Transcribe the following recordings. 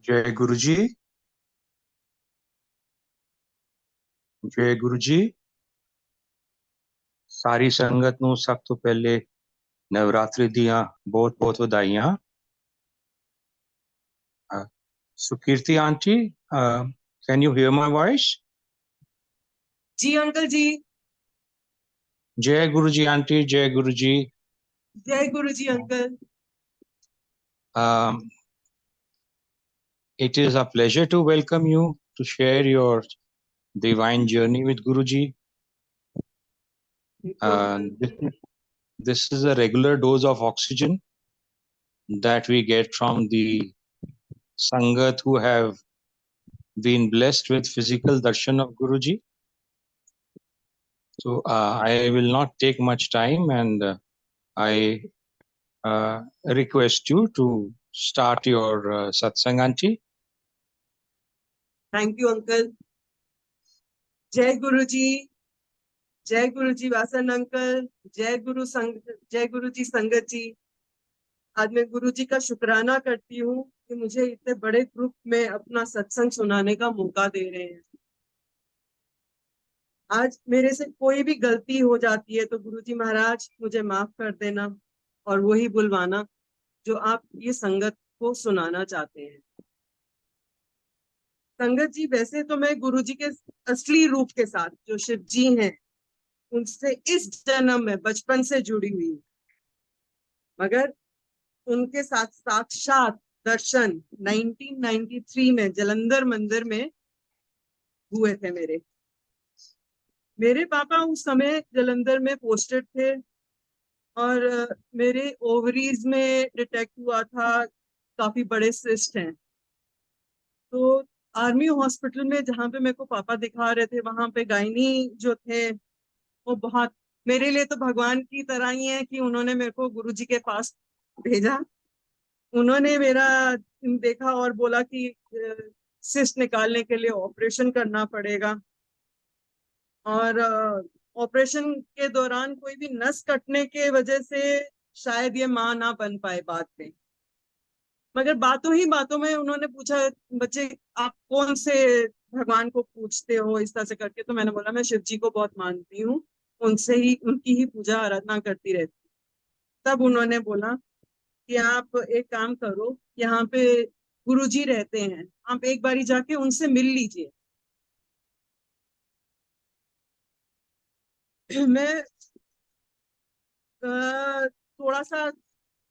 जय गुरु जी। जय गुरु जी। सारी संगत ਨੂੰ ਸਭ ਤੋਂ ਪਹਿਲੇ ਨਵਰਾਤਰੀ ਦੀਆਂ ਬਹੁਤ ਬਹੁਤ ਵਧਾਈਆਂ। Sukirti auntie, can you hear my voice? जी अंकल जी। जय गुरु जी आंटी, जय गुरु जी। जय गुरु जी uncle. It is a pleasure to welcome you to share your divine journey with Guruji. This, this is a regular dose of oxygen that we get from the Sangat who have been blessed with physical darshan of Guruji. So I will not take much time, and I request you to start your satsang, auntie. Thank you uncle. जय गुरु जी। जय गुरु जी Vasan uncle. जय गुरु जी संगत जी। आज मैं गुरु जी का शुक्राना करती हूँ कि मुझे इतने बड़े ग्रुप में अपना सत्संग सुनाने का मौका दे रहे हैं। आज मेरे से कोई भी गलती हो जाती है तो गुरु जी महाराज मुझे माफ कर देना और वही बुलवाना जो आप ये संगत को सुनाना चाहते हैं। संगत जी, वैसे तो मैं गुरु जी के असली रूप के साथ जो शिव जी हैं उनसे इस जन्म में बचपन से जुड़ी हुई हूँ, मगर उनके साथ साक्षात दर्शन 1993 में जलंधर मंदिर में हुए थे। मेरे पापा उस समय जलंधर में पोस्टेड थे और मेरे ओवरीज में डिटेक्ट हुआ था काफी बड़े सिस्ट हैं। तो आर्मी हॉस्पिटल में जहाँ पे मेरे को पापा दिखा रहे थे वहां पे गायनी जो थे वो बहुत मेरे लिए तो भगवान की तरह ही है कि उन्होंने मेरे को गुरुजी के पास भेजा। उन्होंने मेरा देखा और बोला कि सिस्ट निकालने के लिए ऑपरेशन करना पड़ेगा और ऑपरेशन के दौरान कोई भी नस कटने के वजह से शायद ये मां ना बन पाए बाद में। मगर बातों ही बातों में उन्होंने पूछा, बच्चे आप कौन से भगवान को पूछते हो, इस तरह से करके। तो मैंने बोला मैं शिव जी को बहुत मानती हूँ, उनसे ही उनकी ही पूजा आराधना करती रहती। तब उन्होंने बोला कि आप एक काम करो, यहाँ पे गुरुजी रहते हैं, आप एक बारी जाके उनसे मिल लीजिए। मैं थोड़ा सा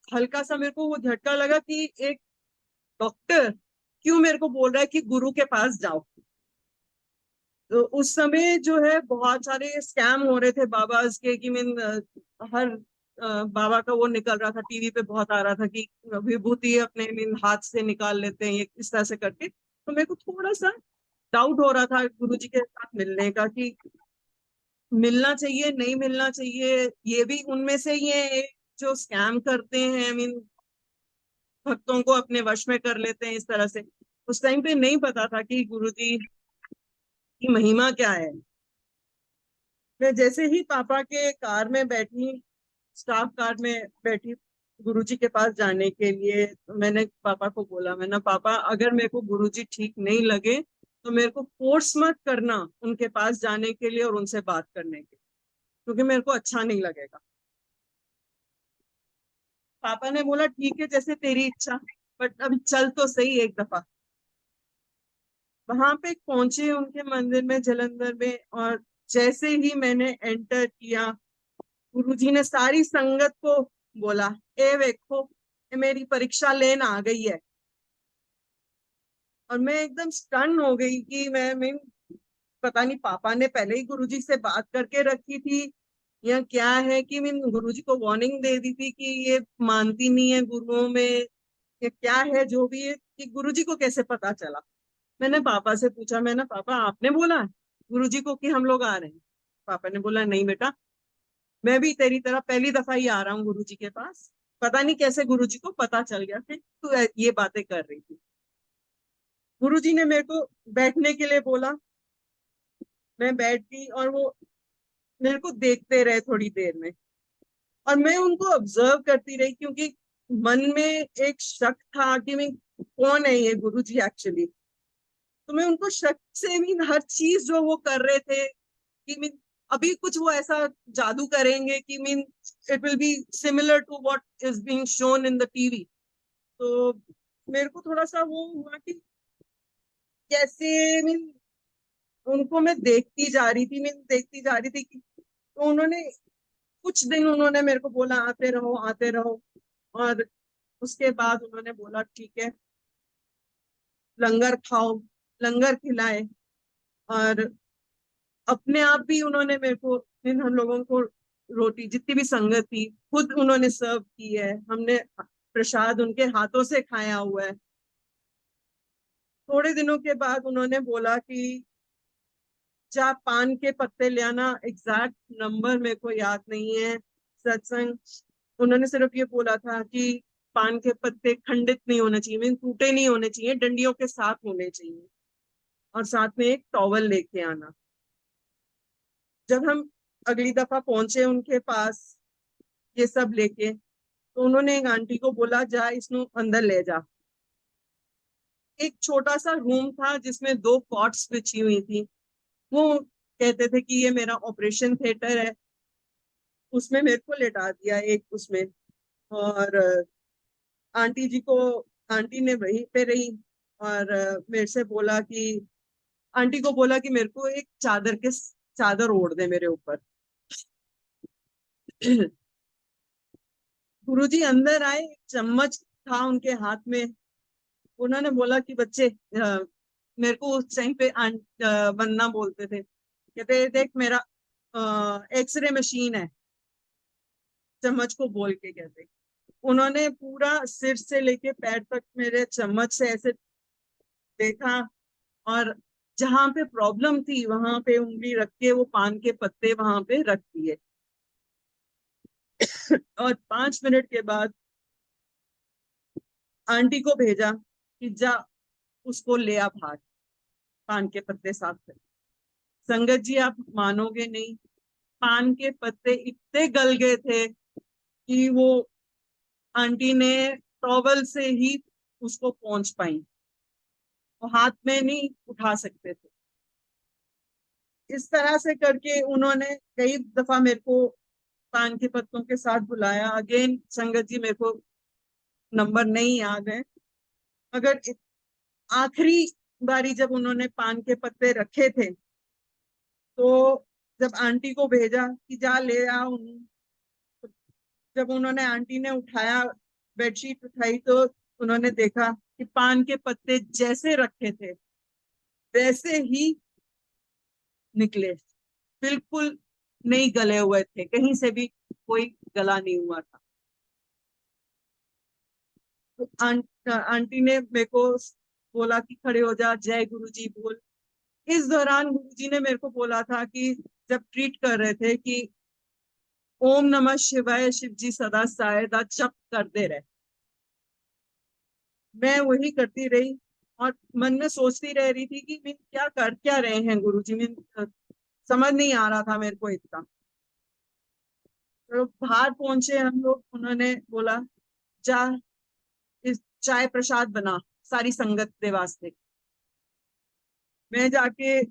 हल्का सा मेरे को वो झटका लगा कि एक डॉक्टर क्यों मेरे को बोल रहा है कि गुरु के पास जाओ। तो उस समय जो है बहुत सारे स्कैम हो रहे थे बाबाज के कि हर बाबा का वो निकल रहा था, टीवी पे बहुत आ रहा था कि विभूति अपने हाथ से निकाल लेते हैं, ये इस तरह से करके। तो मेरे को थोड़ा सा डाउट हो रहा था गुरुजी के साथ मिलने का कि मिलना चाहिए नहीं मिलना चाहिए। ये भी उनमें से ही है एक जो स्कैम करते हैं, भक्तों को अपने वश में कर लेते हैं इस तरह से। उस टाइम पे नहीं पता था कि गुरुजी की महिमा क्या है। मैं जैसे ही पापा के कार में बैठी, स्टाफ कार में बैठी गुरुजी के पास जाने के लिए, तो मैंने पापा को बोला, मैंने पापा अगर मेरे को गुरुजी ठीक नहीं लगे तो मेरे को फोर्स मत करना उनके पास जाने के लिए और उनसे बात करने के, क्योंकि मेरे को अच्छा नहीं लगेगा। पापा ने बोला ठीक है जैसे तेरी इच्छा, बट अभी चल तो सही एक दफा। वहां पे पहुंचे उनके मंदिर में जलंधर में, और जैसे ही मैंने एंटर किया गुरुजी ने सारी संगत को बोला, ए देखो ये मेरी परीक्षा लेन आ गई है। और मैं एकदम स्टन हो गई कि मैं पता नहीं पापा ने पहले ही गुरुजी से बात करके रखी थी या क्या है कि मैं गुरुजी को वार्निंग दे दी थी कि ये मानती नहीं है गुरुओं में, ये क्या है जो भी है, कि गुरुजी को कैसे पता चला। मैंने पापा से पूछा, मैंने पापा आपने बोला गुरुजी को कि हम लोग आ रहे हैं? पापा ने बोला नहीं बेटा, मैं भी तेरी तरह पहली दफा ही आ रहा हूँ गुरुजी के पास, पता नहीं कैसे गुरुजी को पता चल गया कि तू ये बातें कर रही थी। गुरुजी ने मेरे को बैठने के लिए बोला, मैं बैठ गई और वो मेरे को देखते रहे थोड़ी देर में, और मैं उनको ऑब्जर्व करती रही क्योंकि मन में एक शक था कि मैं कौन है ये गुरुजी एक्चुअली। तो मैं उनको शक से मीन हर चीज जो वो कर रहे थे कि मीन अभी कुछ वो ऐसा जादू करेंगे कि mean it will be similar to what is being shown in the TV. तो मेरे को थोड़ा सा वो हुआ कि कैसे मीन उनको मैं देखती जा रही थी कि तो उन्होंने कुछ दिन उन्होंने मेरे को बोला आते रहो। और उसके बाद उन्होंने बोला ठीक है, लंगर खाओ, लंगर खिलाए। और अपने आप भी उन्होंने मेरे को इन हम लोगों को रोटी जितनी भी संगत थी खुद उन्होंने सर्व की है, हमने प्रसाद उनके हाथों से खाया हुआ है। थोड़े दिनों के बाद उन्होंने बोला कि जा पान के पत्ते ले आना। एग्जैक्ट नंबर मेरे को याद नहीं है सत्संग। उन्होंने सिर्फ ये बोला था कि पान के पत्ते खंडित नहीं होने चाहिए, मीन टूटे नहीं होने चाहिए, डंडियों के साथ होने चाहिए, और साथ में एक टॉवल लेके आना। जब हम अगली दफा पहुंचे उनके पास ये सब लेके, तो उन्होंने एक आंटी को बोला जा इसनु अंदर ले जा। एक छोटा सा रूम था जिसमें 2 कॉट्स बिछी हुई थी। वो कहते थे कि ये मेरा ऑपरेशन थिएटर है। उसमें मेरे को लेटा दिया एक उसमें। और आंटी जी को आंटी ने वहीं पे रही। और मेरे से बोला कि आंटी को बोला कि मेरे को एक चादर ओढ़ दे मेरे ऊपर। गुरुजी अंदर आए, एक चम्मच था उनके हाथ में। उन्होंने बोला कि बच्चे मेरे को उस टाइम पे वंदना बोलते थे, कहते देख मेरा एक्सरे मशीन है, चम्मच को बोल के कहते। उन्होंने पूरा सिर से लेके पैर तक मेरे चम्मच से ऐसे देखा। और जहां पे प्रॉब्लम थी वहां पे उंगली रख के वो पान के पत्ते वहां पे रख दिए। और 5 मिनट के बाद आंटी को भेजा कि जा उसको ले आ बाहर, पान के पत्ते साफ कर। संगत जी आप मानोगे नहीं, पान के पत्ते इतने गल गए थे कि वो आंटी ने टॉवल से ही उसको पहुंच पाई, वो हाथ में नहीं उठा सकते थे। इस तरह से करके उन्होंने कई दफा मेरे को पान के पत्तों के साथ बुलाया। अगेन संगत जी मेरे को नंबर नहीं याद है, मगर आखिरी बारी जब उन्होंने पान के पत्ते रखे थे, तो जब आंटी को भेजा कि जा ले आओ, तो जब उन्होंने आंटी ने उठाया, बेडशीट उठाई, तो उन्होंने देखा कि पान के पत्ते जैसे रखे थे वैसे ही निकले, बिल्कुल नहीं गले हुए थे, कहीं से भी कोई गला नहीं हुआ था। तो आंटी ने मेरे को बोला कि खड़े हो जा, जय गुरु जी बोल। इस दौरान गुरुजी ने मेरे को बोला था कि जब ट्रीट कर रहे थे कि ओम नमः शिवाय, शिव जी सदा सहायता जप करते रहे। मैं वही करती रही और मन में सोचती रह रही थी कि मैं क्या रहे हैं गुरुजी में, समझ नहीं आ रहा था मेरे को इतना। तो बाहर पहुंचे हम लोग, उन्होंने बोला जा इस चाय प्रसाद बना सारी संगत के वास्ते। मैं जाके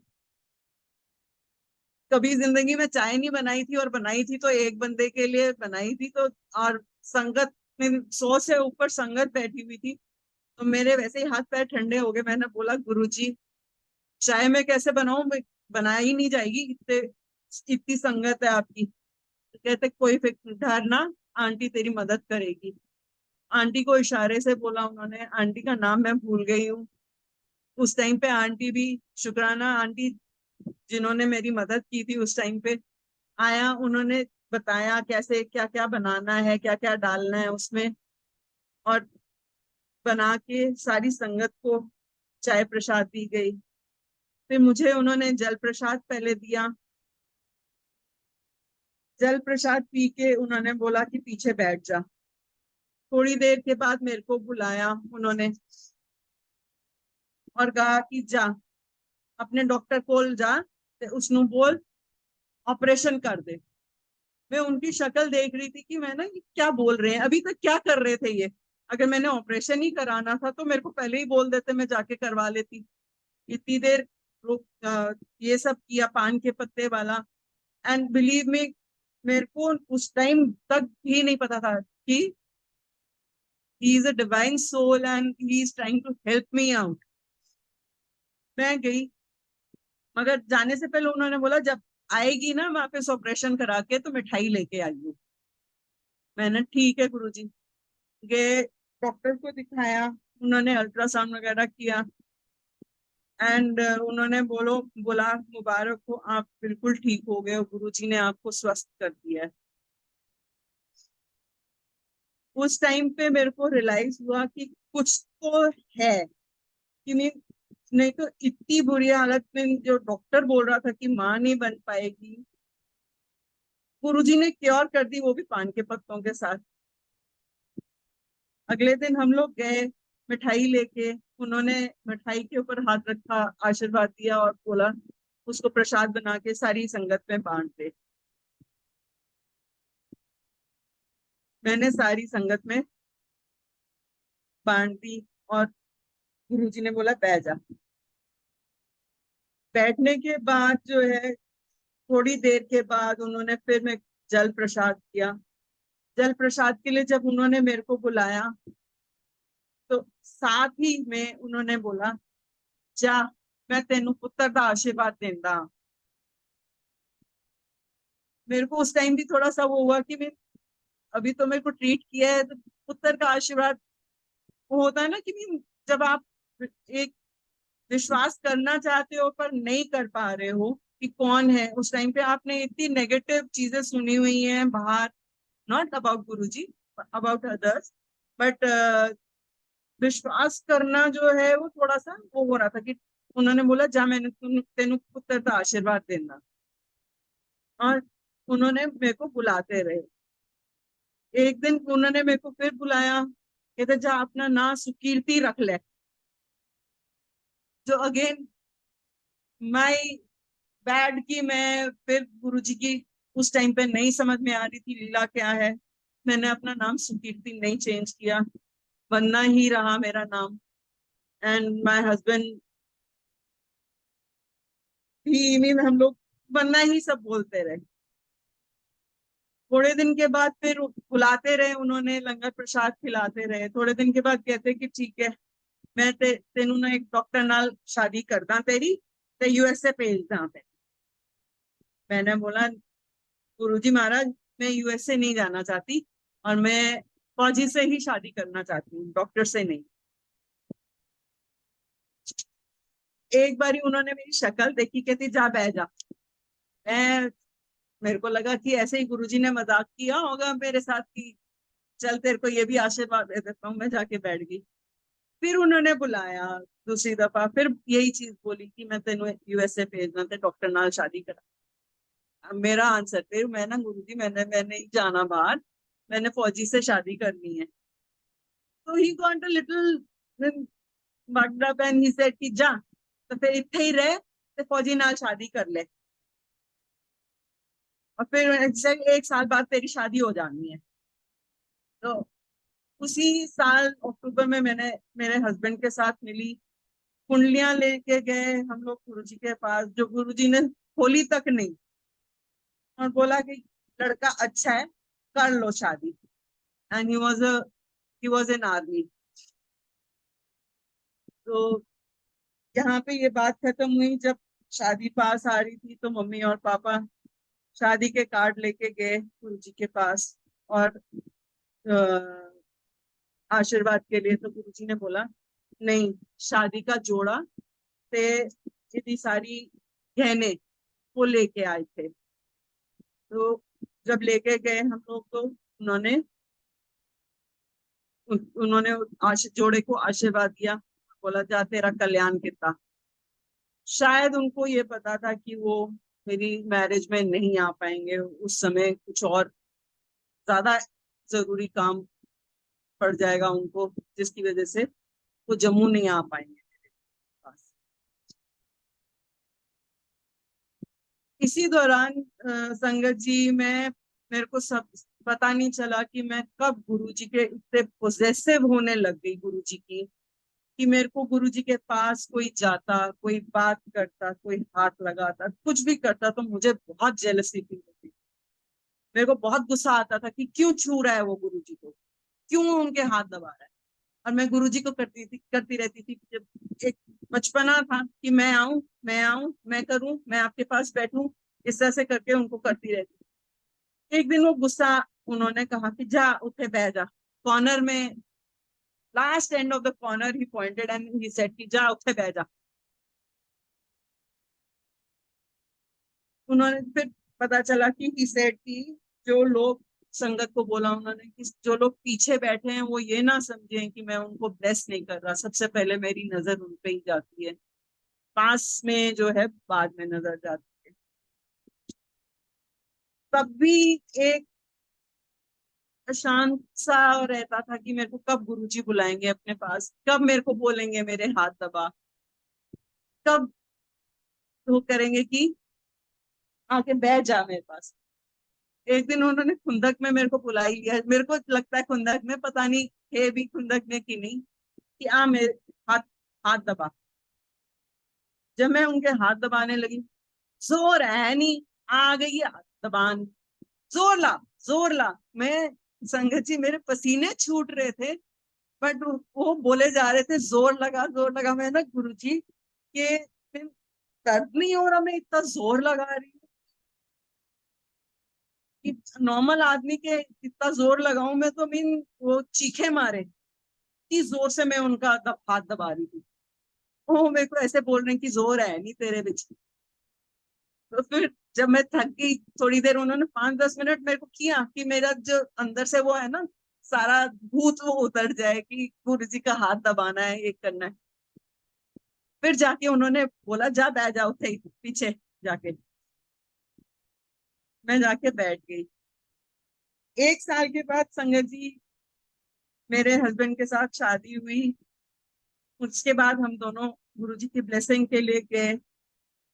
कभी जिंदगी में चाय नहीं बनाई थी, और बनाई थी तो एक बंदे के लिए बनाई थी। तो और संगत में 100 से ऊपर संगत बैठी हुई थी, तो मेरे वैसे ही हाथ पैर ठंडे हो गए। मैंने बोला गुरुजी चाय मैं कैसे बनाऊं, मैं बनाई ही नहीं जाएगी, इतनी संगत है आपकी। तो कहते कोई फिक्र डर ना, आंटी तेरी मदद करेगी। आंटी को इशारे से बोला उन्होंने, आंटी का नाम मैं भूल गई हूँ। उस टाइम पे आंटी भी, शुक्राना आंटी जिन्होंने मेरी मदद की थी उस टाइम पे, आया, उन्होंने बताया कैसे क्या क्या बनाना है, क्या क्या डालना है उसमें। और बना के सारी संगत को चाय प्रसाद दी गई। फिर मुझे उन्होंने जल प्रसाद पहले दिया। जल प्रसाद पी के उन्होंने बोला कि पीछे बैठ जा। थोड़ी देर के बाद मेरे को बुलाया उन्होंने और कहा कि जा अपने डॉक्टर कोल जा ते उसनु बोल ऑपरेशन कर दे। मैं उनकी शक्ल देख रही थी कि मैं ना ये क्या बोल रहे हैं, अभी तक क्या कर रहे थे ये। अगर मैंने ऑपरेशन ही कराना था तो मेरे को पहले ही बोल देते, मैं जाके करवा लेती। इतनी देर ये सब किया पान के पत्ते वाला। एंड बिलीव मी, मेरे को उस टाइम तक भी नहीं पता था कि he is a divine soul and he is trying to help me out. मैं गई, मगर जाने से पहले उन्होंने बोला जब आएगी ना वापस ऑपरेशन करा के तो मिठाई लेके आइए। मैंने ठीक है गुरुजी। गए, डॉक्टर को दिखाया, उन्होंने अल्ट्रासाउंड वगैरह किया। एंड उन्होंने बोला मुबारक हो, आप बिल्कुल ठीक हो गए हो, गुरुजी ने आपको स्वस्थ कर दिया है। उस टाइम पे मेरे को रियलाइज हुआ कि कुछ तो है, कि नहीं तो इतनी बुरी हालत में जो डॉक्टर बोल रहा था कि माँ नहीं बन पाएगी, गुरुजी ने क्योर कर दी, वो भी पान के पत्तों के साथ। अगले दिन हम लोग गए मिठाई लेके, उन्होंने मिठाई के ऊपर हाथ रखा, आशीर्वाद दिया और बोला उसको प्रसाद बना के सारी संगत में बांट दे। मैंने सारी संगत में बांट दी और गुरुजी ने बोला बैठ जा। बैठने के बाद जो है, थोड़ी देर के बाद उन्होंने फिर मैं जल प्रसाद किया। जल प्रसाद के लिए जब उन्होंने मेरे को बुलाया तो साथ ही में उन्होंने बोला जा, मैं तेनू पुत्र का आशीर्वाद देंदा। मेरे को उस टाइम भी थोड़ा सा वो हुआ कि मैं अभी तो मेरे को ट्रीट किया है तो पुत्र का आशीर्वाद, वो होता है ना कि जब आप एक विश्वास करना चाहते हो पर नहीं कर पा रहे हो कि कौन है। उस टाइम पे आपने इतनी नेगेटिव चीजें सुनी हुई हैं बाहर, not about Guruji, about others, but विश्वास करना जो है वो थोड़ा सा वो हो रहा था कि उन्होंने बोला जा, मैंने तेनू पुत्र का आशीर्वाद देना। और उन्होंने मेरे को बुलाते रहे। एक दिन उन्होंने मेरे को फिर बुलाया, कहते जा अपना नाम सुकीर्ति रख ले। जो अगेन माई बैड की मैं फिर गुरुजी की उस टाइम पे नहीं समझ में आ रही थी लीला क्या है। मैंने अपना नाम सुकीर्ति नहीं चेंज किया, बनना ही रहा मेरा नाम। एंड माय हस्बैंड भी, मीन हम लोग बनना ही सब बोलते रहे। थोड़े दिन के बाद फिर बुलाते रहे, उन्होंने लंगर प्रसाद खिलाते रहे। थोड़े दिन के बाद कहते कि ठीक है, मैं तेनू ना एक डॉक्टर नाल शादी करदा तेरी, ते यूएसए भेजदा ते। मैंने बोला गुरुजी महाराज, मैं यूएसए नहीं जाना चाहती और मैं फौजी से ही शादी करना चाहती हूँ, डॉक्टर से नहीं। एक बारी उन्होंने मेरी शक्ल देखी, कहती जा बैठ जा। मैं मेरे को लगा कि ऐसे ही गुरुजी ने मजाक किया होगा मेरे साथ कि चल तेरे को ये भी आशीर्वाद दे देता हूँ। मैं जाके बैठ गई। फिर उन्होंने बुलाया दूसरी दफा, फिर यही चीज बोली कि मैं तेन यूएसए भेजना थे डॉक्टर नाल शादी करा। मेरा आंसर फिर, मैं ना गुरुजी मैंने नहीं जाना बाहर, मैंने फौजी से शादी करनी है। तो he got a little bugged up and he said कि जा, तो फिर इतने ही रहे तो फौजी नाल शादी कर ले और फिर एक साल बाद तेरी शादी हो जानी है। तो उसी साल अक्टूबर में मैंने मेरे हस्बैंड के साथ मिली, कुंडलियां लेके गए हम लोग गुरुजी के पास, जो गुरुजी ने खोली तक नहीं, और बोला कि लड़का अच्छा है, कर लो शादी। And he was in army. तो यहाँ पे ये बात खत्म हुई। जब शादी पास आ रही थी तो मम्मी और पापा शादी के कार्ड लेके गए गुरुजी के पास और आशीर्वाद के लिए। तो गुरुजी ने बोला नहीं, शादी का जोड़ा ते इतनी सारी गहने वो लेके आए थे। तो जब लेके गए हम लोग तो उन्होंने जोड़े को आशीर्वाद दिया, बोला जा तेरा कल्याण किता। शायद उनको ये पता था कि वो मेरी मैरिज में नहीं आ पाएंगे, उस समय कुछ और ज्यादा जरूरी काम पड़ जाएगा उनको, जिसकी वजह से वो जम्मू नहीं आ पाएंगे मेरे पास। इसी दौरान संगत जी, मैं मेरे को सब पता नहीं चला कि मैं कब गुरुजी के इतने पोजेसिव होने लग गई गुरुजी की, कि मेरे को गुरुजी के पास कोई जाता, कोई बात करता, कोई हाथ लगाता, कुछ भी करता तो मुझे बहुत जेलसी फील होती। मेरे को बहुत गुस्सा आता था कि क्यों छू रहा है वो गुरुजी को, क्यों उनके हाथ दबा रहा है। और मैं गुरुजी को करती रहती थी। जब एक बचपना था कि मैं आऊं, मैं करूं, मैं आपके पास बैठूं, इस तरह से करके उनको करती रहती थी। एक दिन वो गुस्सा, उन्होंने कहा कि जा उठे बैठ जा कॉर्नर में, last end of the corner he pointed and he said कि जा उठे बैठ जा। उन्होंने फिर पता चला कि ही सेड कि जो लोग, संगत को बोला उन्होंने कि जो लोग पीछे बैठे हैं वो ये ना समझें कि मैं उनको ब्लेस नहीं कर रहा, सबसे पहले मेरी नजर उन पे ही जाती है, पास में जो है बाद में नजर जाती है। तब भी एक शांत सा रहता था कि मेरे को कब गुरुजी बुलाएंगे अपने पास, कब मेरे को बोलेंगे मेरे हाथ दबा, कब वो करेंगे कि आके बैठ जा मेरे पास। एक दिन उन्होंने खुंदक में मेरे को बुला ही लिया, मेरे को लगता है खुंदक में, पता नहीं है भी खुंदक में कि नहीं, कि आ मेरे हाथ, हाथ दबा। जब मैं उनके हाथ दबाने लगी, जोर है नहीं, आ गई है हाथ दबान, जोर ला, जोर ला। मैं, संगत जी मेरे पसीने छूट रहे थे, बट वो बोले जा रहे थे जोर लगा, जोर लगा। मैं ना गुरु जी के दर्द नहीं हो रहा, मैं इतना जोर लगा रही हूँ कि नॉर्मल आदमी के इतना जोर लगाऊं मैं तो मीन वो चीखे मारे, इतनी जोर से मैं उनका हाथ दबा रही थी। वो मेरे को ऐसे बोल रहे हैं कि जोर है नहीं तेरे बिच। तो फिर जब मैं थक गई थोड़ी देर, उन्होंने 5-10 मिनट मेरे को किया कि मेरा जो अंदर से वो है ना सारा भूत वो उतर जाए कि गुरु जी का हाथ दबाना है, ये करना है। फिर जाके उन्होंने बोला जा बैठ जाओ थे पीछे जाके। मैं जाके बैठ गई। 1 साल के बाद संगत जी मेरे हस्बैंड के साथ शादी हुई। उसके बाद हम दोनों गुरुजी की ब्लेसिंग के लिए गए।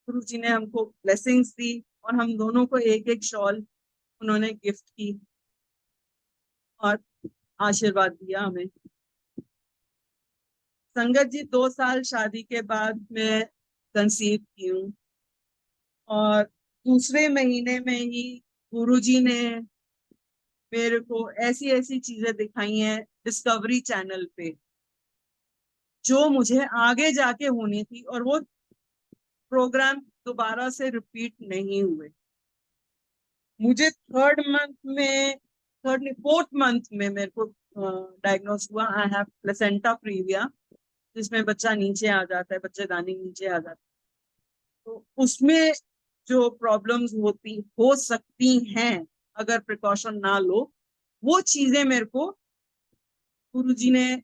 गुरुजी ने हमको ब्लेसिंग्स दी और हम दोनों को एक एक शॉल उन्होंने गिफ्ट की और आशीर्वाद दिया हमें। संगत जी 2 साल शादी के बाद मैं कंसीव की हूँ, और दूसरे महीने में ही गुरुजी ने मेरे को ऐसी ऐसी चीजें दिखाई हैं डिस्कवरी चैनल पे, जो मुझे आगे जाके होनी थी, और वो प्रोग्राम दोबारा से रिपीट नहीं हुए। मुझे फोर्थ मंथ में मेरे को डायग्नोस हुआ, आई हैव प्लेसेंटा प्रीविया, जिसमें बच्चा नीचे आ जाता है, बच्चेदानी नीचे आ जाता है। तो उसमें जो प्रॉब्लम्स होती हो सकती हैं अगर प्रिकॉशन ना लो, वो चीजें मेरे को गुरुजी ने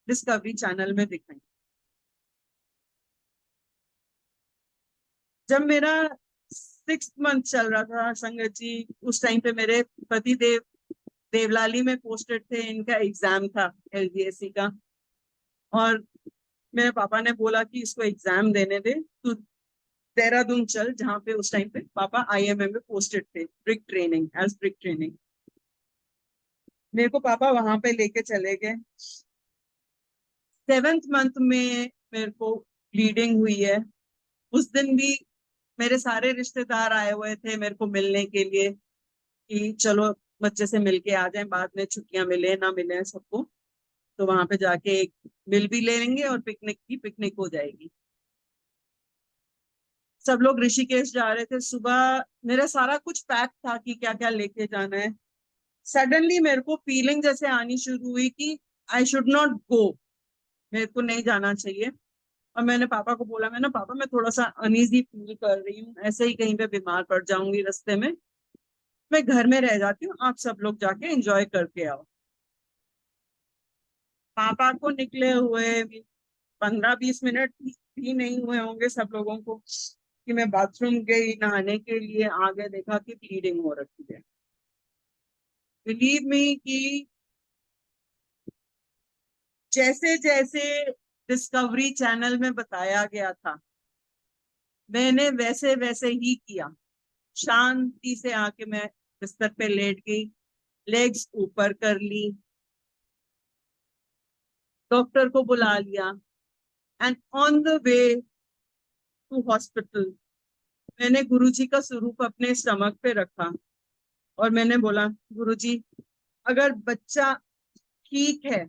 डिस्कवरी चैनल में दिखाई। जब मेरा 6th मंथ चल रहा था संगत जी, उस टाइम पे मेरे पति देव देवलाली में पोस्टेड थे, इनका एग्जाम था LGSC का। और मेरे पापा ने बोला कि इसको एग्जाम देने दे, तू देहरादून चल, जहाँ पे उस टाइम पे पापा IMM में पोस्टेड थे, brick training, as brick training. मेरे को पापा वहां पे लेके चले गए। 7th मंथ में मेरे को ब्लीडिंग हुई है। उस दिन भी मेरे सारे रिश्तेदार आए हुए थे मेरे को मिलने के लिए, कि चलो बच्चे से मिलके आ जाएं, बाद में छुट्टियां मिले ना मिले सबको, तो वहां पे जाके एक मिल भी ले लेंगे और पिकनिक की पिकनिक हो जाएगी। सब लोग ऋषिकेश जा रहे थे सुबह, मेरा सारा कुछ पैक था कि क्या क्या लेके जाना है। सडनली मेरे को फीलिंग जैसे आनी शुरू हुई कि आई शुड नॉट गो, मेरे को नहीं जाना चाहिए। और मैंने पापा को बोला, मैं ना पापा मैं थोड़ा सा अनईजी फील कर रही हूँ, ऐसे ही कहीं पे बीमार पड़ जाऊंगी रास्ते में, मैं घर में रह जाती हूँ, आप सब लोग जाके एंजॉय करके आओ। पापा को निकले हुए 15-20 मिनट भी नहीं हुए होंगे सब लोगों को, कि मैं बाथरूम गई नहाने के लिए, आगे देखा कि ब्लीडिंग हो रखी है। बिलीव मी कि जैसे जैसे डिस्कवरी चैनल में बताया गया था, मैंने वैसे वैसे ही किया। शांति से आके मैं बिस्तर पे लेट गई, लेग्स ऊपर कर ली, डॉक्टर को बुला लिया, and on the way to hospital मैंने गुरुजी का स्वरूप अपने स्टमक पे रखा और मैंने बोला, गुरुजी अगर बच्चा ठीक है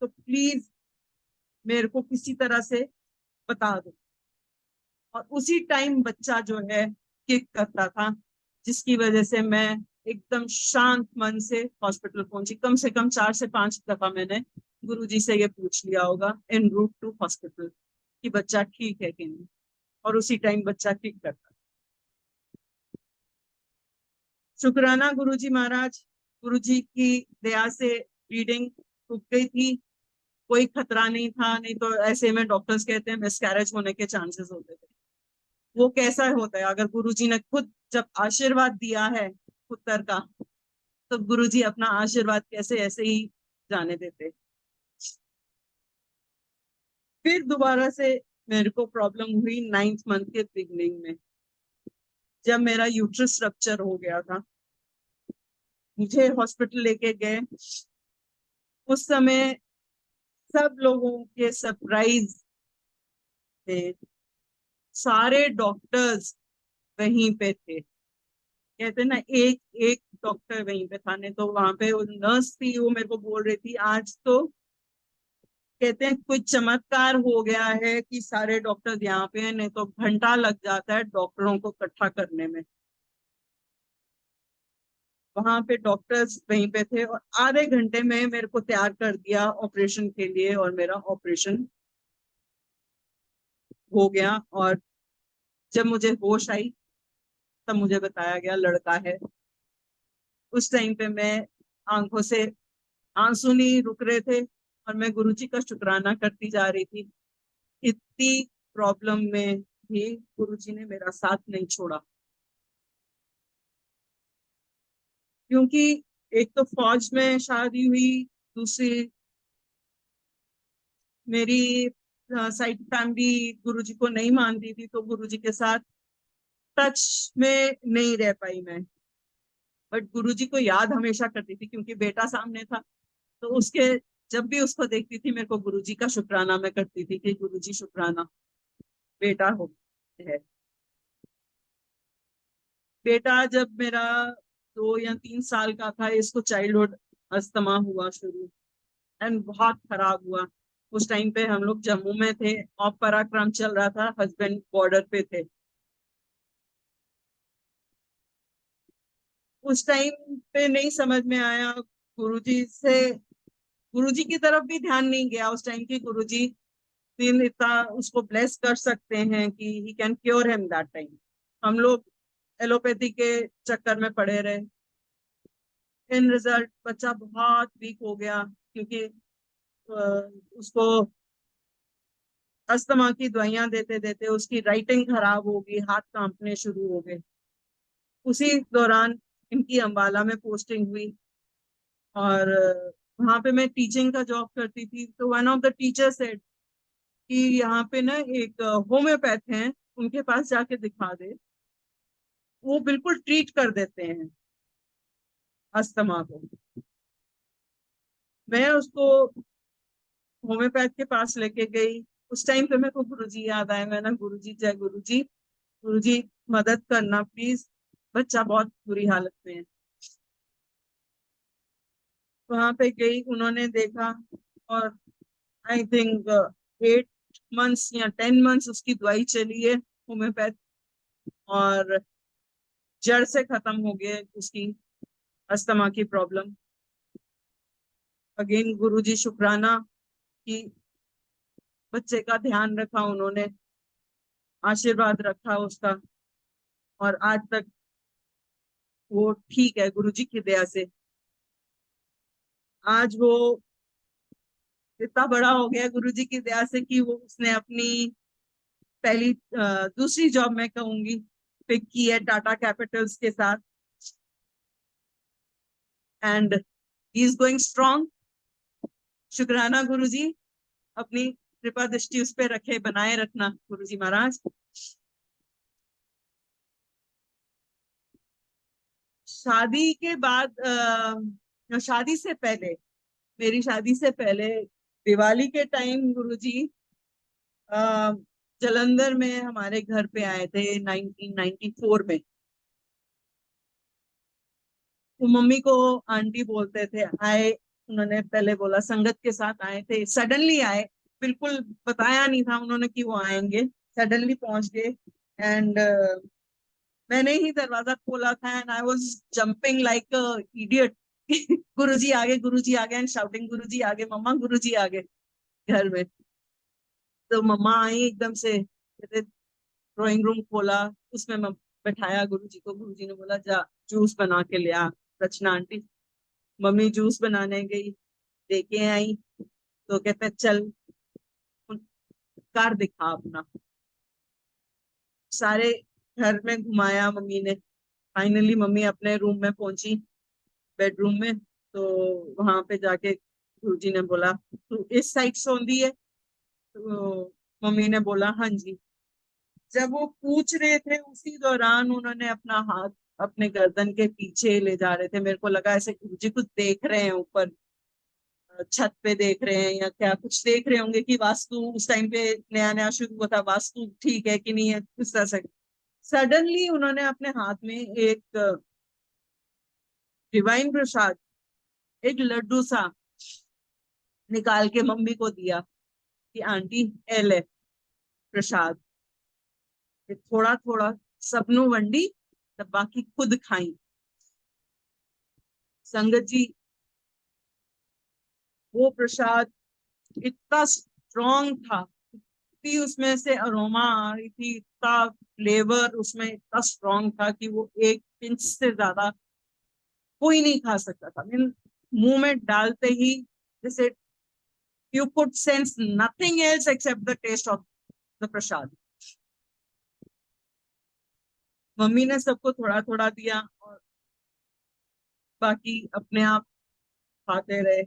तो प्लीज मेरे को किसी तरह से बता दो। और उसी टाइम बच्चा जो है किक करता था, जिसकी वजह से मैं एकदम शांत मन से हॉस्पिटल पहुंची। कम से कम 4 से 5 दफा मैंने गुरुजी से ये पूछ लिया होगा इन रूट टू हॉस्पिटल कि बच्चा ठीक है कि नहीं, और उसी टाइम बच्चा किक करता। शुक्राना गुरुजी महाराज, गुरुजी की दया से ब्लीडिंग रुक गई थी, कोई खतरा नहीं था, नहीं तो ऐसे में डॉक्टर्स कहते हैं मिसकैरेज होने के चांसेस होते थे। वो कैसा होता है, अगर गुरुजी ने खुद जब आशीर्वाद दिया है पुत्र का, तो गुरुजी अपना आशीर्वाद कैसे ऐसे ही जाने देते। फिर दोबारा से मेरे को प्रॉब्लम हुई 9th मंथ के बिगनिंग में, जब मेरा यूट्रस रप्चर हो गया था। मुझे हॉस्पिटल लेके गए, उस समय सब लोगों के सरप्राइज थे, सारे डॉक्टर्स वहीं पे थे। कहते ना, एक एक डॉक्टर वहीं पे था, नहीं तो वहां पे नर्स थी, वो मेरे को बोल रही थी आज तो कहते हैं कुछ चमत्कार हो गया है कि सारे डॉक्टर यहाँ पे हैं, नहीं तो घंटा लग जाता है डॉक्टरों को इकट्ठा करने में। वहां पे डॉक्टर्स वहीं पे थे और आधे घंटे में मेरे को तैयार कर दिया ऑपरेशन के लिए, और मेरा ऑपरेशन हो गया। और जब मुझे होश आई तब मुझे बताया गया लड़का है। उस टाइम पे मैं आंखों से आंसू नहीं रुक रहे थे और मैं गुरुजी का शुक्राना करती जा रही थी। इतनी प्रॉब्लम में भी गुरुजी ने मेरा साथ नहीं छोड़ा, क्योंकि एक तो फौज में शादी हुई, दूसरी मेरी साइड फैमिली गुरुजी को नहीं मानती थी, तो गुरुजी के साथ टच में नहीं रह पाई मैं। बट गुरुजी को याद हमेशा करती थी, क्योंकि बेटा सामने था, तो उसके जब भी उसको देखती थी मेरे को गुरुजी का शुक्राना मैं करती थी कि गुरुजी शुक्राना, बेटा हो है। बेटा जब मेरा 2 या 3 साल का था, इसको चाइल्डहुड अस्थमा हुआ शुरू, एंड बहुत खराब हुआ। उस टाइम पे हम लोग जम्मू में थे, ऑप पराक्रम चल रहा था, हस्बैंड बॉर्डर पे थे। उस टाइम पे नहीं समझ में आया गुरुजी से, गुरुजी की तरफ भी ध्यान नहीं गया उस टाइम की गुरुजी दिन इतना उसको ब्लेस कर सकते हैं कि he can cure him that time. हम लोग एलोपैथी के चक्कर में पड़े रहे। इन रिजल्ट बच्चा बहुत वीक हो गया, क्योंकि उसको अस्थमा की दवाइयां देते देते उसकी राइटिंग खराब हो गई, हाथ कांपने शुरू हो गए। उसी दौरान इनकी अंबाला में पोस्टिंग हुई, और वहां पे मैं टीचिंग का जॉब करती थी। तो one of the teacher said कि यहाँ पे ना एक होम्योपैथ हैं, उनके पास जाके दिखा दे, वो बिल्कुल ट्रीट कर देते हैं अस्थमा को। मैं उसको होम्योपैथ के पास लेके गई। उस टाइम पे मेरे को गुरुजी याद आए, मैं ना, गुरुजी जय गुरुजी, गुरुजी मदद करना प्लीज, बच्चा बहुत बुरी हालत में है। वहां पे गई, उन्होंने देखा, और आई थिंक 8 मंथ्स या 10 मंथ्स उसकी दवाई चली है होम्योपैथ, और जड़ से खत्म हो गया उसकी अस्थमा की प्रॉब्लम। अगेन गुरुजी शुक्राना कि बच्चे का ध्यान रखा उन्होंने, आशीर्वाद रखा उसका, और आज तक वो ठीक है गुरुजी की दया से। आज वो इतना बड़ा हो गया गुरुजी की दया से कि वो उसने अपनी पहली दूसरी जॉब मैं कहूंगी पिक की है टाटा कैपिटल्स के साथ, and he is going strong. शुक्राना गुरुजी, अपनी कृपा दृष्टि उस पर रखे, बनाए रखना गुरुजी महाराज। शादी के बाद शादी से पहले, मेरी शादी से पहले दिवाली के टाइम गुरुजी जलंधर में हमारे घर पे आए थे 1994 में। तो मम्मी को आंटी बोलते थे, आए, उन्होंने पहले बोला संगत के साथ आए थे, सडनली आए, बिल्कुल बताया नहीं था उन्होंने कि वो आएंगे, सडनली पहुंच गए। एंड मैंने ही दरवाजा खोला था and I was jumping like idiot. Guruji आगे, गुरुजी आगे, एंड शाउटिंग गुरुजी आगे, मम्मा गुरुजी आगे घर में। तो मम्मा आई एकदम से, कहते ड्राइंग रूम खोला, उसमें बैठाया गुरुजी को। गुरुजी ने बोला जा जूस बना के ले आ। रचना आंटी, मम्मी जूस बनाने गई, लेके आई, तो कहते चल कार दिखा अपना। सारे घर में घुमाया मम्मी ने। फाइनली मम्मी अपने रूम में पहुंची, बेडरूम में। तो वहां पे जाके गुरुजी ने बोला तू इस साइड सौंधी है? तो मम्मी ने बोला हाँ जी। जब वो पूछ रहे थे उसी दौरान उन्होंने अपना हाथ अपने गर्दन के पीछे ले जा रहे थे। मेरे को लगा ऐसे गुरुजी कुछ देख रहे हैं ऊपर, छत पे देख रहे हैं या क्या कुछ देख रहे होंगे कि वास्तु उस टाइम पे नया नया शुरू हुआ था, वास्तु ठीक है कि नहीं है, इस तरह से। सडनली उन्होंने अपने हाथ में एक डिवाइन प्रसाद, एक लड्डू सा निकाल के मम्मी को दिया कि आंटी ए ले प्रसाद, थोड़ा थोड़ा सबनू वंडी तब बाकी खुद खाई। संगत जी, वो प्रसाद इतना स्ट्रॉन्ग था, इतनी उसमें से अरोमा आ रही थी, इतना फ्लेवर उसमें इतना स्ट्रॉन्ग था कि वो एक पिंच से ज्यादा कोई नहीं खा सकता था। मीन मुंह में डालते ही जैसे you could sense nothing else except the taste of the prasad. मम्मी ने सबको थोड़ा थोड़ा दिया और बाकी अपने आप खाते रहे।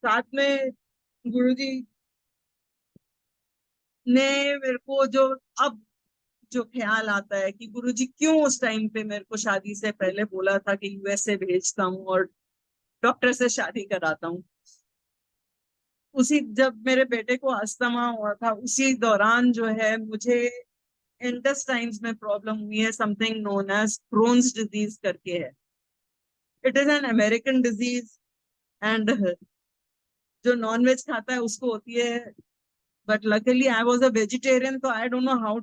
साथ में गुरुजी ने मेरे को जो अब जो ख्याल आता है कि गुरुजी क्यों उस टाइम पे मेरे को शादी से पहले बोला था कि यूएसए भेजता हूँ और डॉक्टर से शादी कराता हूँ। उसी जब मेरे बेटे को अस्थमा हुआ था उसी दौरान जो है मुझे इंटेस्टाइन्स में प्रॉब्लम हुई है, something known as Crohn's disease करके है। It is an American disease and जो नॉन वेज खाता है उसको होती है, but luckily I was a vegetarian, तो I don't know how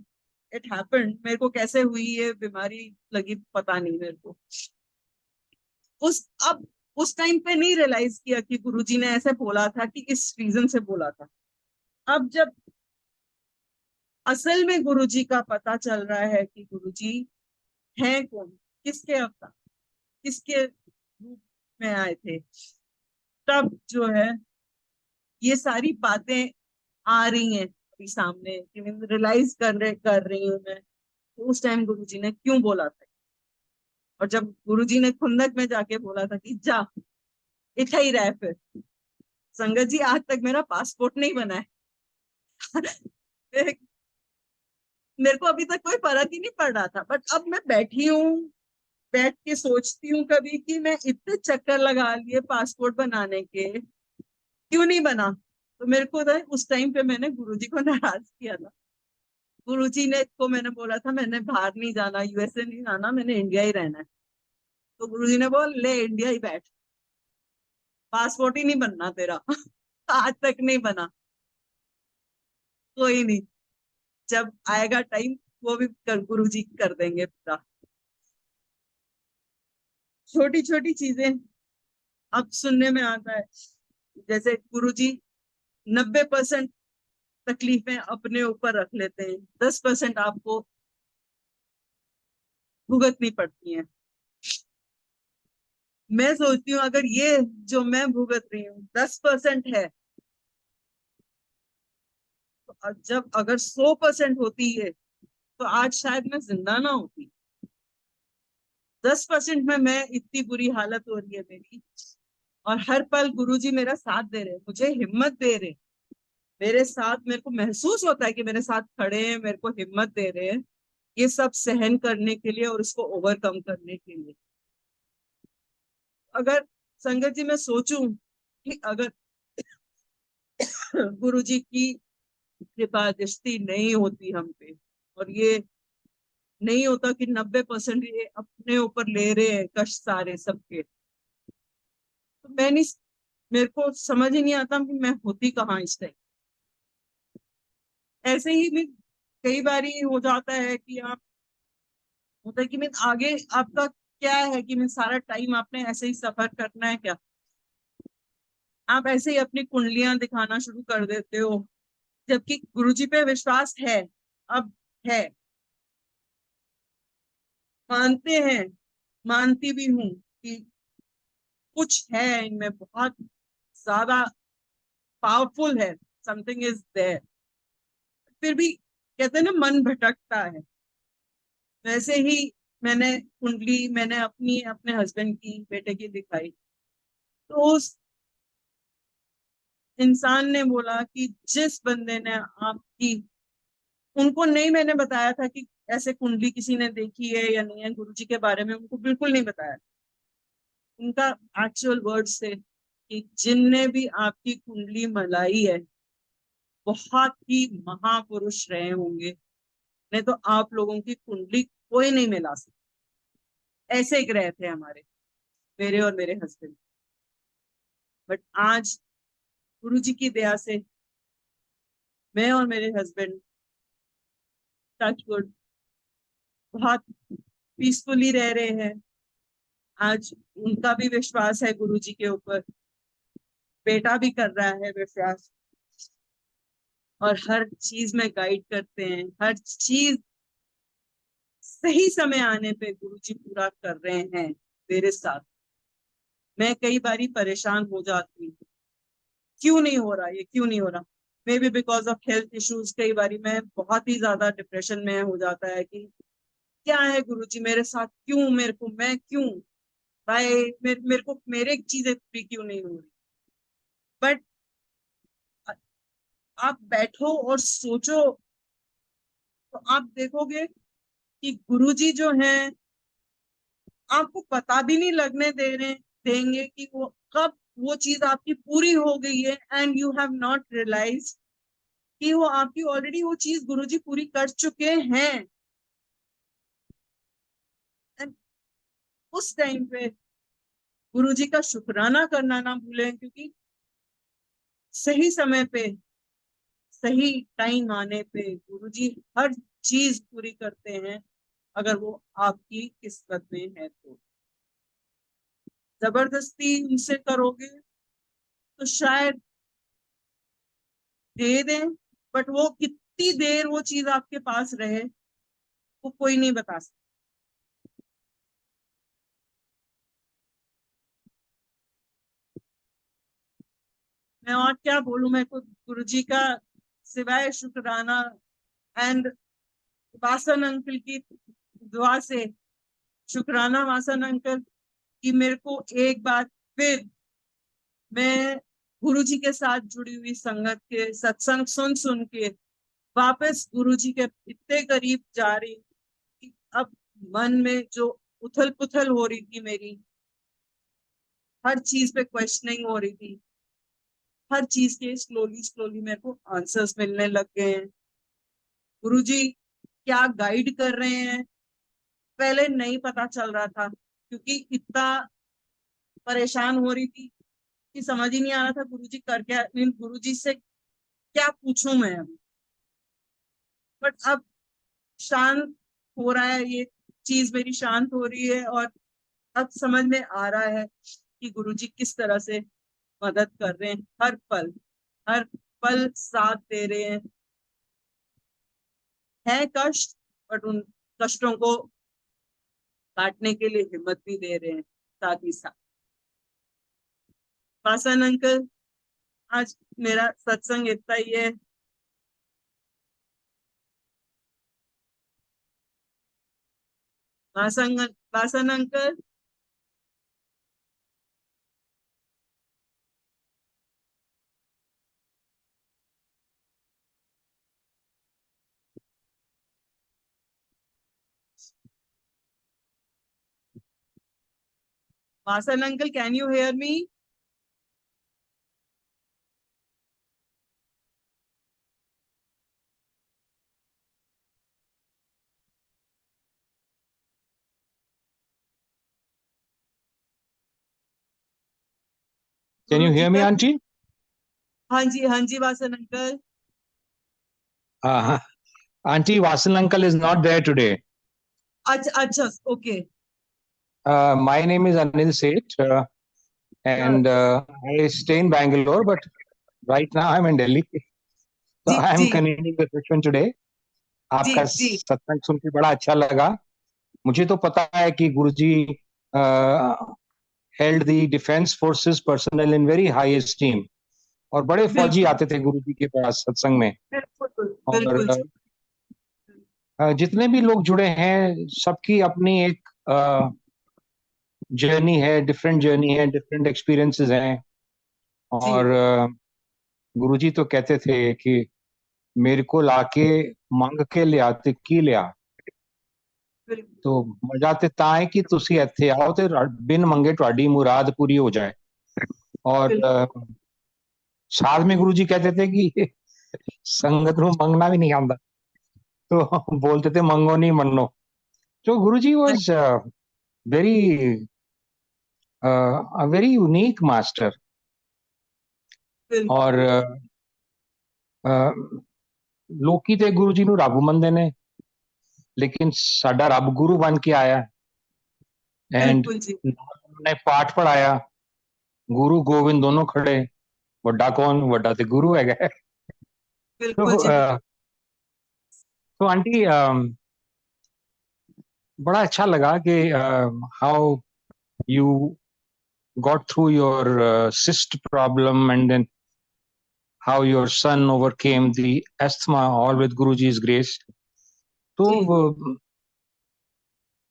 it happened, मेरे को कैसे हुई ये बीमारी लगी पता नहीं मेरे को। अब उस टाइम पे नहीं रियलाइज किया कि गुरुजी ने ऐसे बोला था कि इस रीजन से बोला था। अब जब असल में गुरुजी का पता चल रहा है कि गुरुजी हैं कौन, किसके अवतार, किसके रूप में आए थे, तब जो है ये सारी बातें आ रही हैं अभी सामने कि मैं रियलाइज कर रही हूँ मैं तो उस टाइम गुरुजी ने क्यों बोला था। और जब गुरुजी ने खुंदक में जाके बोला था कि जा इतना ही रह फिर, संगत जी आज तक मेरा पासपोर्ट नहीं बना है। मेरे को अभी तक कोई फर्क ही नहीं पड़ रहा था, बट अब मैं बैठी हूँ, बैठ के सोचती हूँ कभी कि मैं इतने चक्कर लगा लिए पासपोर्ट बनाने के, क्यों नहीं बना। तो मेरे को उस टाइम पे मैंने गुरुजी को नाराज किया था। गुरुजी ने को मैंने बोला था मैंने बाहर नहीं जाना, यूएसए नहीं जाना, मैंने इंडिया ही रहना है। तो गुरुजी ने बोला ले इंडिया ही बैठ, पासपोर्ट ही नहीं बनना तेरा। आज तक नहीं बना। कोई नहीं, जब आएगा टाइम वो भी गुरुजी कर देंगे पूरा। छोटी छोटी चीजें अब सुनने में आता है, जैसे गुरुजी 90% तकलीफें अपने ऊपर रख लेते हैं, 10% आपको भुगतनी पड़ती हैं। मैं सोचती हूँ अगर ये जो मैं भुगत रही हूँ 10% है, तो जब अगर 100% होती है तो आज शायद मैं जिंदा ना होती। 10% में मैं इतनी बुरी हालत हो रही है मेरी, और हर पल गुरुजी मेरा साथ दे रहे हैं, मुझे हिम्मत दे रहे हैं, मेरे साथ, मेरे को महसूस होता है कि मेरे साथ खड़े हैं, मेरे को हिम्मत दे रहे हैं। ये सब सहन करने के लिए और उसको ओवरकम करने के लिए। अगर संगत जी मैं सोचूं कि अगर गुरुजी की कृपा दृष्टि नहीं होती हम पे, और ये नहीं होता कि 90% ये अपने ऊपर ले रहे हैं कष्ट सारे सबके, तो मैं नहीं, मेरे को समझ ही नहीं आता कि मैं होती कहाँ इस टाइम। ऐसे ही मैं कई बार हो जाता है कि आप, होता है कि मैं आगे आपका क्या है कि मैं सारा टाइम आपने ऐसे ही सफर करना है क्या, आप ऐसे ही अपनी कुंडलियां दिखाना शुरू कर देते हो, जबकि गुरुजी पे विश्वास है, अब है, मानते हैं, मानती भी हूँ कि कुछ है इनमें बहुत ज्यादा पावरफुल है, समथिंग इज देयर। फिर भी कहते हैं ना मन भटकता है, वैसे ही मैंने कुंडली मैंने अपनी अपने हस्बैंड की बेटे की दिखाई, तो उस इंसान ने बोला कि जिस बंदे ने आपकी, उनको नहीं मैंने बताया था कि ऐसे कुंडली किसी ने देखी है या नहीं है, गुरुजी के बारे में उनको बिल्कुल नहीं बताया। उनका एक्चुअल वर्ड्स थे कि जिनने भी आपकी कुंडली मलाई है बहुत ही महापुरुष रहे होंगे, नहीं तो आप लोगों की कुंडली कोई नहीं मिला सकता। ऐसे ग्रह थे हमारे, मेरे और मेरे हस्बैंड। बट आज गुरु जी की दया से मैं और मेरे हस्बैंड टच वुड बहुत पीसफुली रह रहे हैं। आज उनका भी विश्वास है गुरु जी के ऊपर, बेटा भी कर रहा है विश्वास, और हर चीज में गाइड करते हैं, हर चीज सही समय आने पे गुरु जी पूरा कर रहे हैं मेरे साथ। मैं कई बारी परेशान हो जाती हूँ, क्यों नहीं हो रहा, ये क्यों नहीं हो रहा। May be because of health issues, कई बारी मैं बहुत ही ज्यादा डिप्रेशन में हो जाता है कि क्या है गुरुजी मेरे साथ, क्यों मेरे को, मैं क्यों, भाई मेरे को मेरे चीजें भी क्यों नहीं हो रही। बट आप बैठो और सोचो तो आप देखोगे कि गुरुजी जो हैं आपको पता भी नहीं लगने देंगे कि वो कब वो चीज आपकी पूरी हो गई है, and you have not realise कि वो आपकी ऑलरेडी वो चीज गुरुजी पूरी कर चुके हैं। एंड उस टाइम पे गुरुजी का शुक्राना करना ना भूलें, क्योंकि सही समय पे सही टाइम आने पे गुरुजी हर चीज पूरी करते हैं, अगर वो आपकी किस्मत में है तो। जबरदस्ती उनसे करोगे तो शायद दे दें, बट वो कितनी देर वो चीज आपके पास रहे वो कोई नहीं बता सकता। मैं और क्या बोलूं, मैं को गुरुजी का सिवाय शुक्राना एंड वासन अंकल की दुआ से, शुक्राना वासन अंकल कि मेरे को एक बार फिर मैं गुरुजी के साथ जुड़ी हुई संगत के सत्संग सुन सुन के वापस गुरुजी के इतने करीब जा रही कि अब मन में जो उथल पुथल हो रही थी मेरी, हर चीज पे क्वेश्चनिंग हो रही थी, हर चीज के स्लोली स्लोली मेरे को आंसर्स मिलने लग गए हैं। गुरुजी क्या गाइड कर रहे हैं पहले नहीं पता चल रहा था, क्योंकि इतना परेशान हो रही थी कि समझ ही नहीं आ रहा था गुरुजी कर क्या, गुरुजी से क्या पूछूं मैं अभी। बट अब शांत हो रहा है, ये चीज मेरी शांत हो रही है, और अब समझ में आ रहा है कि गुरुजी किस तरह से मदद कर रहे हैं, हर पल साथ दे रहे हैं। है कष्ट, बट उन कष्टों को काटने के लिए हिम्मत भी दे रहे हैं साथ ही साथ। पासन अंकल, आज मेरा सत्संग इतना ही है। पासन uncle, Vasan uncle, can you hear me? Can you Guru ji hear me, का auntie? हाँ जी Vasan uncle. Uh, Auntie Vasan uncle is not there today. अच्छा okay. My name is Anil Seth, and I stay in Bangalore, but right now I'm in Delhi. So जी I am जी continuing the session today. जी आपका जी सत्संग सुन के बड़ा अच्छा लगा. मुझे तो पता है कि गुरुजी held the defense forces personnel in very high esteem, और बड़े फौजी बिल्कुल आते थे गुरुजी के पास सत्संग में. बिल्कुल और बिल्कुल जी. जितने भी लोग जुड़े हैं सबकी अपनी एक जर्नी है, डिफरेंट जर्नी है, डिफरेंट एक्सपीरियंसेस हैं. जी और गुरुजी तो कहते थे कि मेरे को लाके ਮੰਗ ਕੇ ਲਿਆ ਤੇ ਕੀ ਲਿਆ. बिल्कुल तो ਮਜ਼ਾ ਤੇ ਤਾਂ ਹੈ ਕਿ ਤੁਸੀਂ ਇੱਥੇ ਆਓ ਤੇ ਬਿਨ ਮੰਗੇ ਤੁਹਾਡੀ ਮੁਰਾਦ पूरी हो जाए. और बिल्कुल साथ में गुरुजी कहते थे कि संगत ਨੂੰ ਮੰਗਣਾ भी नहीं आंदा, तो बोलते थे ਮੰगो नहीं मन्नो. तो गुरुजी was very a very unique master. बिल्कुल और ਲੋਕੀ ਤੇ ਗੁਰੂ ਜੀ ਨੂੰ ਰੱਬ ਮੰਨਦੇ ਨੇ, ਲੇਕਿਨ ਸਾਡਾ ਰੱਬ ਗੁਰੂ ਬਣ ਕੇ ਆਇਆ. ਐਂਡ बिल्कुल जी ਨੇ ਪਾਠ ਪੜਾਇਆ, ਗੁਰੂ ਗੋਬਿੰਦ ਦੋਨੋਂ ਖੜੇ. ਵੱਡਾ ਕੌਣ? ਵੱਡਾ ਤੇ ਗੁਰੂ ਹੈਗਾ. बिल्कुल तो जी तो आंटी बड़ा अच्छा लगा कि how you got through your cyst problem, and then how your son overcame the asthma, all with Guruji's grace. तो जी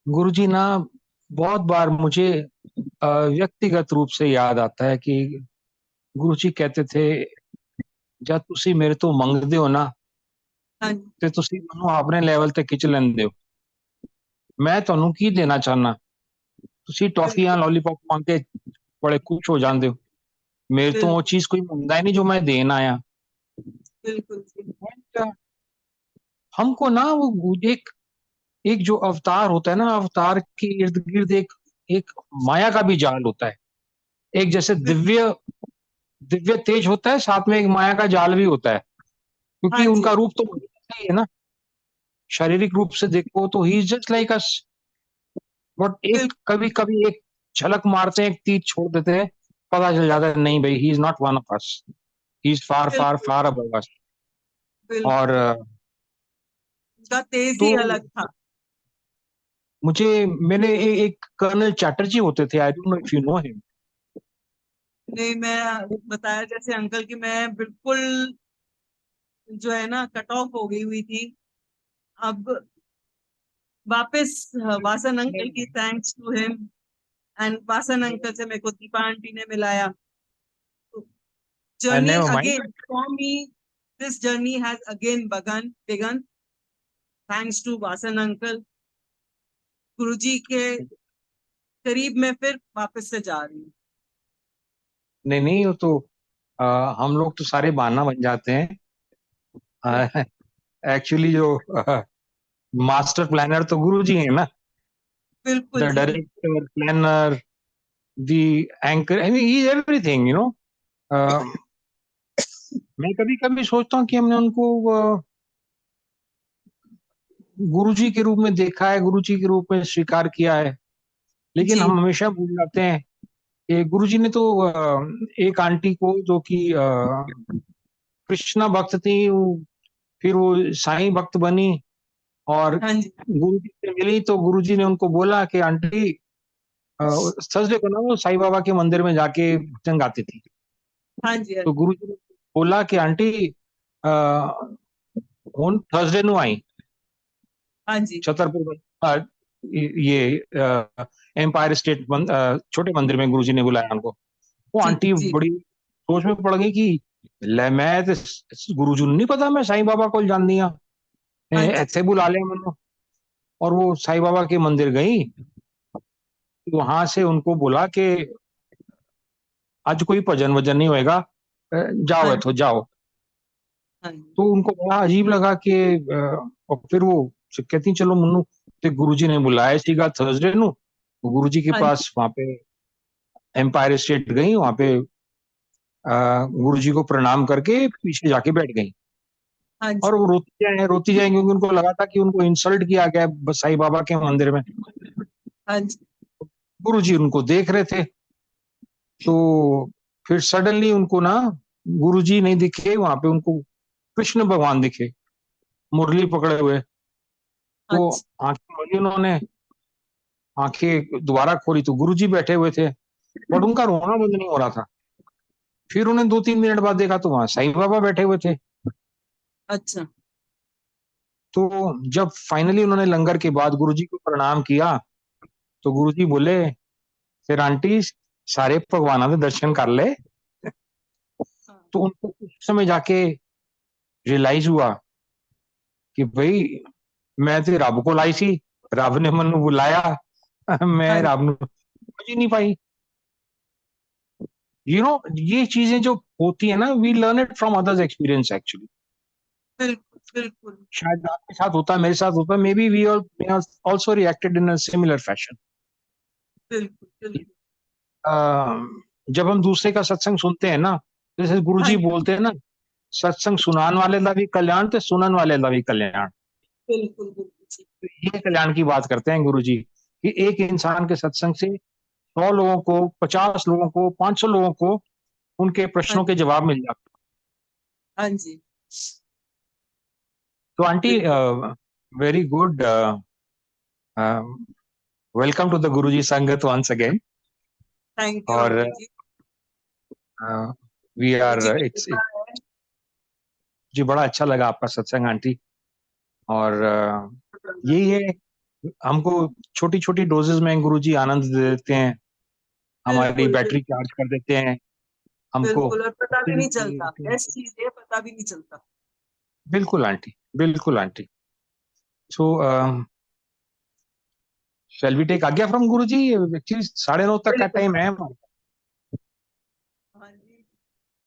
गुरुजी ना बहुत बार मुझे व्यक्तिगत रूप से याद आता है कि गुरुजी कहते थे जब तुसी मेरे तो मंगदे हो ना हाँ ਤੇ ਤੁਸੀਂ ਮੈਨੂੰ ਆਪਣੇ ਲੈਵਲ ਤੇ ਖਿੱਚ ਲੈਂਦੇ ਹੋ. ਮੈਂ ਤੁਹਾਨੂੰ ਕੀ ਦੇਣਾ ਚਾਹਨਾ? ਤੁਸੀਂ ਟੌਫੀਆਂ बिल्कुल ਲੌਲੀਪੌਪ ਮੰਗ ਕੇ ਬੜੇ ਖੁਸ਼ ਹੋ ਜਾਂਦੇ ਹੋ. मेरे तो वो बिल्कुल चीज कोई मंगता ही नहीं जो मैं देन आया. बिल्कुल जी And, हमको ना वो एक एक जो अवतार होता है ना, अवतार के इर्द गिर्द एक एक माया का भी जाल होता है. एक जैसे बिल्कुल दिव्य दिव्य तेज होता है, साथ में एक माया का जाल भी होता है, क्योंकि हाँ उनका जी रूप तो वैसा ही है ना. शारीरिक रूप से देखो तो he is just like us, but एक बिल्कुल कभी कभी एक झलक मारते हैं, एक तीर छोड़ देते हैं, पता चल जाता है नहीं भाई, he is not one of us, he is far far बिल्कुल फार अबव अस. और बिल्कुल उसका तेज तो ही अलग था. मुझे मैंने एक कर्नल चैटर्जी होते थे, आई don't know if you know him. नहीं मैं बताया जैसे अंकल की मैं बिल्कुल जो है ना कट ऑफ हो गई हुई थी. अब वापस वासन अंकल की thanks to him and Vasan uncle से मेरे को दीपा आंटी ने मिलाया. Journey never mind. Again for me this journey has again begun thanks to Vasan uncle. Guruji के करीब में फिर वापस से जा रही हूँ. नहीं नहीं, वो तो हम लोग तो सारे बहाना बन जाते हैं. एक्चुअली जो मास्टर प्लानर तो गुरु जी हैं ना. बिल्कुल द जी बिल्कुल director, planner, the anchor, I mean he is everything, you know. मैं कभी कभी सोचता हूँ कि हमने उनको गुरु जी के रूप में देखा है, गुरु जी के रूप में स्वीकार किया है, लेकिन जी हम हमेशा भूल जाते हैं कि गुरु जी ने तो एक आंटी को जो कि कृष्णा भक्त थी, फिर वो साईं भक्त बनी, और हाँ जी गुरु जी से मिली तो गुरु जी ने उनको बोला कि आंटी थर्सडे को ना वो साईं बाबा के मंदिर में जाके भजन गाती थी. हाँ जी तो गुरु जी ने बोला कि आंटी हुन थर्सडे नु आई हाँ जी छतरपुर ये एम्पायर स्टेट छोटे मंदिर में गुरु जी ने बुलाया उनको. वो जी आंटी जी बड़ी सोच में पड़ गई कि ਲੈ ਮੈਂ ਤੇ गुरु जी ਨੂੰ नहीं पता मैं साईं बाबा को जानी हाँ, हाँ जी ਇੱਥੇ बुला लिया मैंने. और वो साईं बाबा के मंदिर गई वहां से उनको बोला कि आज कोई भजन वजन नहीं होएगा, जाओ हाँ इथो जाओ। हाँ जी, तो उनको बड़ा अजीब लगा कि और फिर वो कहती चलो मन्नू, ते गुरुजी ने बुलाया सीगा थर्सडे नु, गुरुजी के हाँ जी, पास वहां पे एम्पायर स्टेट गई, वहां पे गुरुजी को प्रणाम करके पीछे जाके बैठ गई। हाँ और जी, वो रोती जाए क्योंकि उनको लगा था कि उनको इंसल्ट किया गया साईं बाबा के मंदिर में। हाँ जी, गुरुजी उनको देख रहे थे, तो फिर सडनली उनको ना गुरुजी नहीं दिखे, वहां पे उनको कृष्ण भगवान दिखे मुरली पकड़े हुए। हाँ तो जी, आंखें खोली उन्होंने, आंखें दोबारा खोली तो गुरुजी बैठे हुए थे, बट उनका रोना बंद नहीं हो रहा था। फिर उन्हें 2-3 मिनट बाद देखा तो वहां साईं बाबा बैठे हुए थे। अच्छा, तो जब फाइनली उन्होंने लंगर के बाद गुरुजी को प्रणाम किया, तो गुरुजी बोले फिर आंटी सारे भगवाना दे दर्शन कर ले। हाँ, तो उनको उस समय जाके रियलाइज हुआ कि भाई मैं तो रब को लाई सी, रब ने मनु बुलाया, मैं हाँ, रब नु समझ ही नहीं पाई। ये चीजें जो होती है ना, we learn it from others experience actually. बिल्कुल, बिल्कुल, शायद आपके साथ होता है, मेरे साथ होता है, maybe we also reacted in a similar fashion. बिल्कुल, बिल्कुल, जब हम दूसरे का सत्संग सुनते हैं ना, जैसे हाँ गुरुजी जी, बोलते हैं ना, सत्संग सुनान वाले दा भी कल्याण ते सुनन वाले दा भी कल्याण। बिल्कुल, बिल्कुल जी, तो ये कल्याण की बात करते हैं गुरुजी कि एक इंसान के सत्संग से 100 लोगों को, 50 लोगों को, 500 लोगों को उनके हाँ, प्रश्नों के जवाब मिल जाते। हाँ जी, तो आंटी, बिल्कुल, very good, welcome to the Guruji sangat once again. Thank you और आंटी जी, वी गुरु आर जी की इट्स कृपा है। जी बड़ा अच्छा लगा आपका सत्संग आंटी। और यही है, हमको छोटी छोटी डोजेस में गुरुजी आनंद दे देते हैं, हमारी बिल्कुल, बैटरी बिल्कुल, चार्ज कर देते हैं हमको। बिल्कुल, और पता भी नहीं चलता, ऑक्सीजन ऐसी चीज है, पता भी नहीं चलता। बिल्कुल आंटी, बिल्कुल aunty. So shall we take आज्ञा फ्रॉम गुरुजी? एक्चुअली 9:30 तक का बिल्कुल, टाइम है।